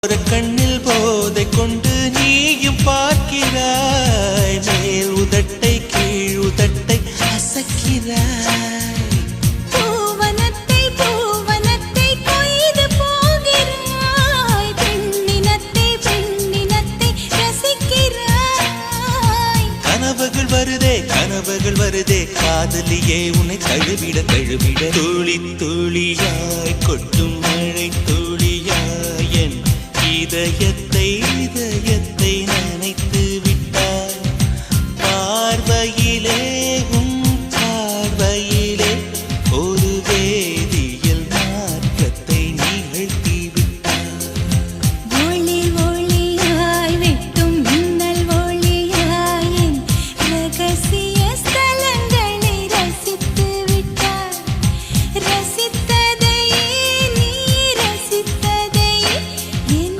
ஒரு கண்ணில் போதை கொண்டு நீயும் பார்க்கிறாய், மேல் உதட்டை கீழ் உதட்டை அசக்கிறாய். பூவனத்தை பூவனத்தை கொய்து போகிறாய், பெண்ணினத்தை பெண்ணினத்தை ரசிக்கிறாய். கனவுகள் வருதே கனவுகள் வருதே காதலியே உன்னை தழுவிட தழுவிட. துளி துளியாய் கொட்டும் மழை துளியாய் என் இதயத்தை இதயத்தை